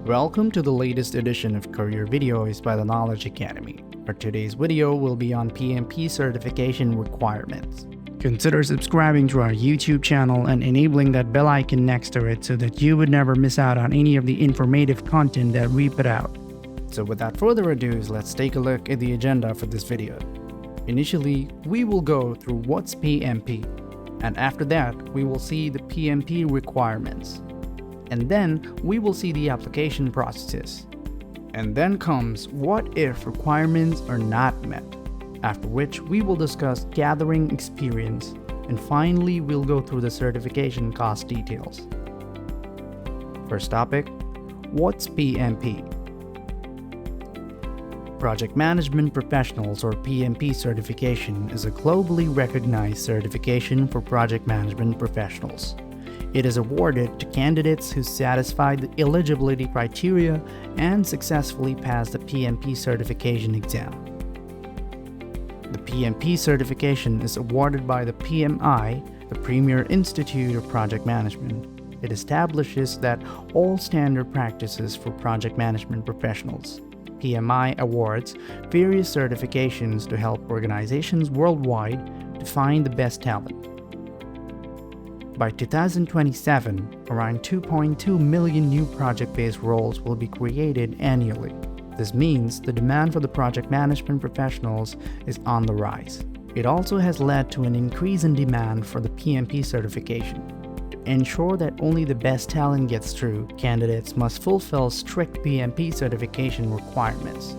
Welcome to the latest edition of Career Videos by the Knowledge Academy. Our today's video will be on PMP Certification Requirements. Consider subscribing to our YouTube channel and enabling that bell icon next to it so that you would never miss out on any of the informative content that we put out. So without further ado, let's take a look at the agenda for this video. Initially, we will go through what's PMP, and after that, we will see the PMP requirements. And then we will see the application processes. And then comes what if requirements are not met, after which we will discuss gathering experience, and finally we'll go through the certification cost details. First topic, what's PMP? Project Management Professionals or PMP certification is a globally recognized certification for project management professionals. It is awarded to candidates who satisfy the eligibility criteria and successfully pass the PMP certification exam. The PMP certification is awarded by the PMI, the Premier Institute of Project Management. It establishes that all standard practices for project management professionals. PMI awards various certifications to help organizations worldwide to find the best talent. By 2027, around 2.2 million new project-based roles will be created annually. This means the demand for the project management professionals is on the rise. It also has led to an increase in demand for the PMP certification. To ensure that only the best talent gets through, candidates must fulfill strict PMP certification requirements.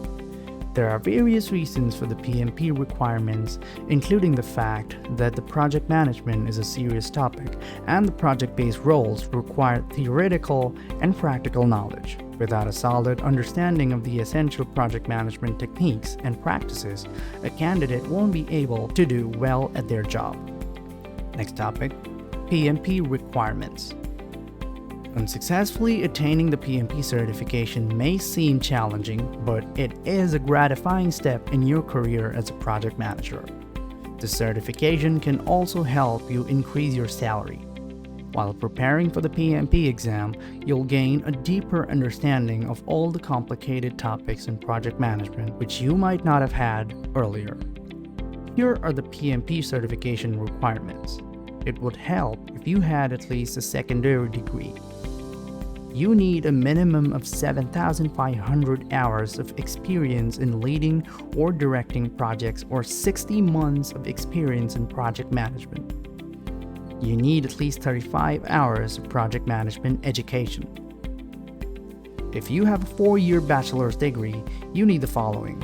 There are various reasons for the PMP requirements, including the fact that the project management is a serious topic and the project-based roles require theoretical and practical knowledge. Without a solid understanding of the essential project management techniques and practices, a candidate won't be able to do well at their job. Next topic, PMP requirements. Unsuccessfully attaining the PMP certification may seem challenging, but it is a gratifying step in your career as a project manager. The certification can also help you increase your salary. While preparing for the PMP exam, you'll gain a deeper understanding of all the complicated topics in project management which you might not have had earlier. Here are the PMP certification requirements. It would help if you had at least a secondary degree. You need a minimum of 7,500 hours of experience in leading or directing projects or 60 months of experience in project management. You need at least 35 hours of project management education. If you have a 4-year bachelor's degree, you need the following.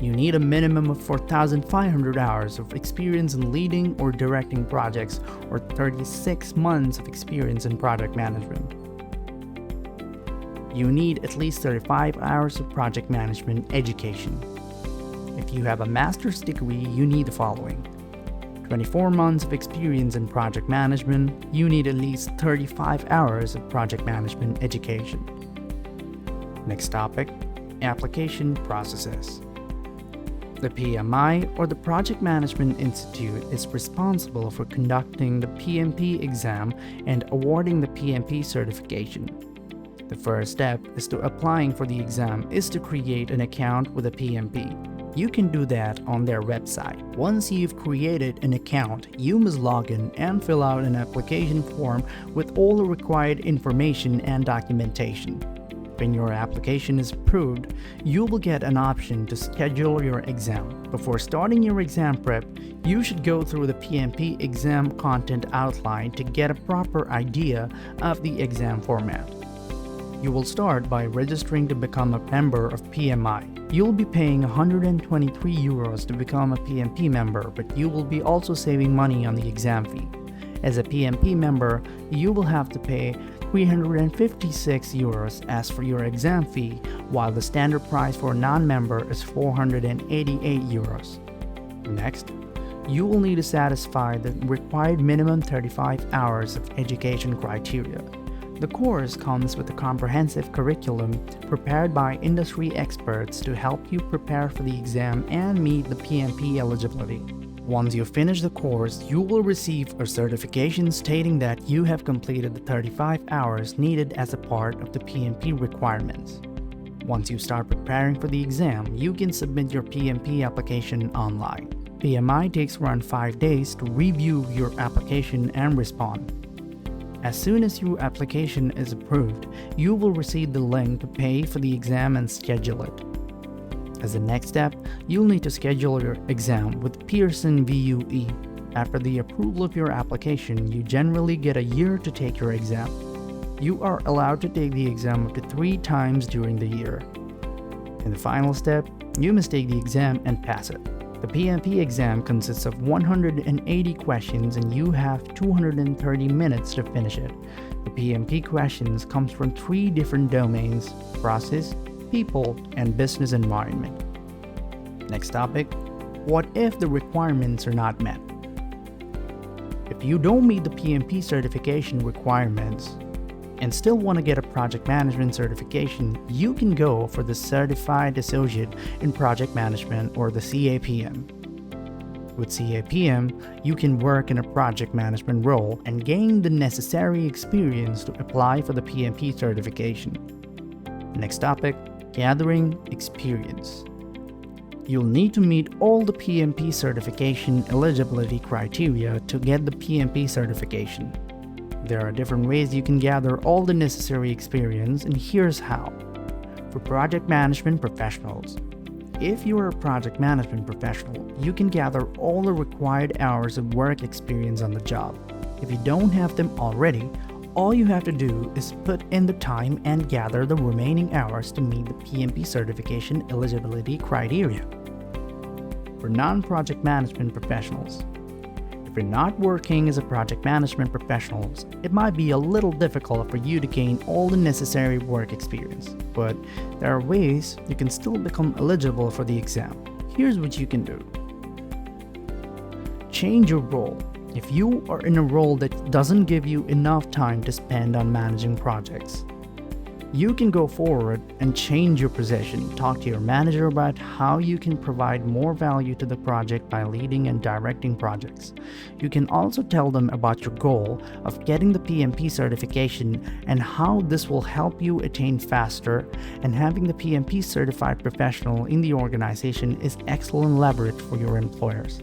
You need a minimum of 4,500 hours of experience in leading or directing projects or 36 months of experience in project management. You need at least 35 hours of project management education. If you have a master's degree, you need the following. 24 months of experience in project management, you need at least 35 hours of project management education. Next topic, application processes. The PMI or the Project Management Institute is responsible for conducting the PMP exam and awarding the PMP certification. The first step is to applying for the exam is to create an account with a PMP. You can do that on their website. Once you've created an account, you must log in and fill out an application form with all the required information and documentation. When your application is approved, you will get an option to schedule your exam. Before starting your exam prep, you should go through the PMP exam content outline to get a proper idea of the exam format. You will start by registering to become a member of PMI. You'll be paying 123 euros to become a PMP member, but you will be also saving money on the exam fee. As a PMP member, you will have to pay 356 euros as for your exam fee, while the standard price for a non-member is 488 euros. Next, you will need to satisfy the required minimum 35 hours of education criteria. The course comes with a comprehensive curriculum prepared by industry experts to help you prepare for the exam and meet the PMP eligibility. Once you finish the course, you will receive a certification stating that you have completed the 35 hours needed as a part of the PMP requirements. Once you start preparing for the exam, you can submit your PMP application online. PMI takes around 5 days to review your application and respond. As soon as your application is approved, you will receive the link to pay for the exam and schedule it. As the next step, you'll need to schedule your exam with Pearson VUE. After the approval of your application, you generally get a year to take your exam. You are allowed to take the exam up to 3 times during the year. In the final step, you must take the exam and pass it. The PMP exam consists of 180 questions and you have 230 minutes to finish it. The PMP questions comes from 3 different domains: process, people, and business environment. Next topic, what if the requirements are not met? If you don't meet the PMP certification requirements and still want to get a project management certification, you can go for the Certified Associate in Project Management, or the CAPM. With CAPM, you can work in a project management role and gain the necessary experience to apply for the PMP certification. Next topic, gathering experience. You'll need to meet all the PMP certification eligibility criteria to get the PMP certification. There are different ways you can gather all the necessary experience, and here's how. For project management professionals, if you are a project management professional, you can gather all the required hours of work experience on the job. If you don't have them already, all you have to do is put in the time and gather the remaining hours to meet the PMP certification eligibility criteria. For non-project management professionals, if you're not working as a project management professional, it might be a little difficult for you to gain all the necessary work experience, but there are ways you can still become eligible for the exam. Here's what you can do. Change your role. If you are in a role that doesn't give you enough time to spend on managing projects, you can go forward and change your position. Talk to your manager about how you can provide more value to the project by leading and directing projects. You can also tell them about your goal of getting the PMP certification and how this will help you attain faster, and having the PMP certified professional in the organization is excellent leverage for your employers.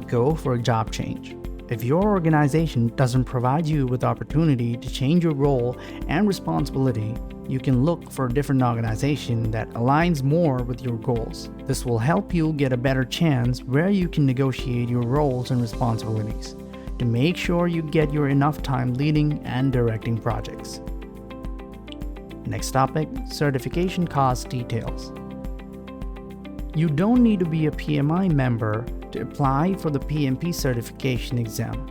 Go for a job change. If your organization doesn't provide you with opportunity to change your role and responsibility, you can look for a different organization that aligns more with your goals. This will help you get a better chance where you can negotiate your roles and responsibilities to make sure you get your enough time leading and directing projects. Next topic, certification cost details. You don't need to be a PMI member to apply for the PMP certification exam,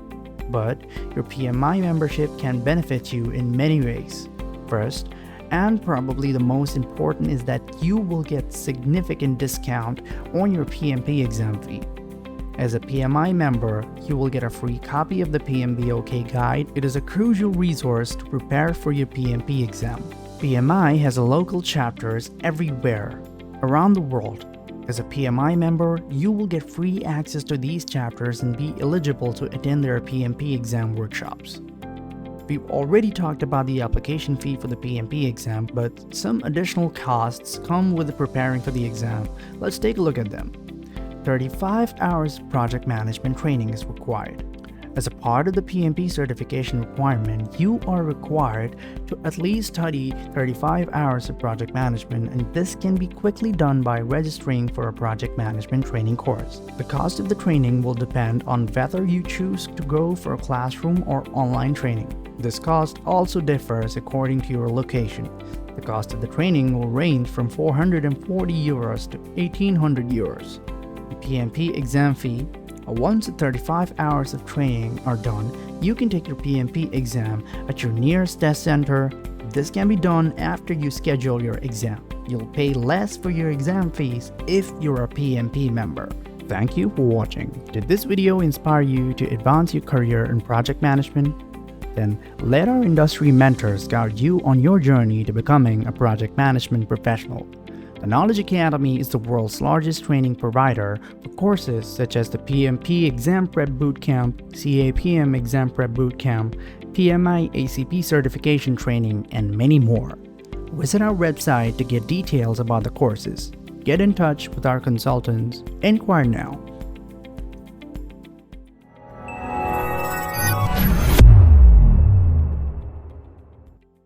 but your PMI membership can benefit you in many ways. First, and probably the most important, is that you will get significant discount on your PMP exam fee. As a PMI member, you will get a free copy of the PMP OK guide. It is a crucial resource to prepare for your PMP exam. PMI has local chapters everywhere around the world. As a PMI member, you will get free access to these chapters and be eligible to attend their PMP exam workshops. We've already talked about the application fee for the PMP exam, but some additional costs come with preparing for the exam. Let's take a look at them. 35 hours of project management training is required. As a part of the PMP certification requirement, you are required to at least study 35 hours of project management, and this can be quickly done by registering for a project management training course. The cost of the training will depend on whether you choose to go for a classroom or online training. This cost also differs according to your location. The cost of the training will range from 440 euros to 1800 euros. The PMP exam fee. Once the 35 hours of training are done, you can take your PMP exam at your nearest test center. This can be done after you schedule your exam. You'll pay less for your exam fees if you're a PMP member. Thank you for watching. Did this video inspire you to advance your career in project management? Then let our industry mentors guide you on your journey to becoming a project management professional. The Knowledge Academy is the world's largest training provider for courses such as the PMP Exam Prep Bootcamp, CAPM Exam Prep Bootcamp, PMI ACP Certification Training, and many more. Visit our website to get details about the courses. Get in touch with our consultants. Inquire now.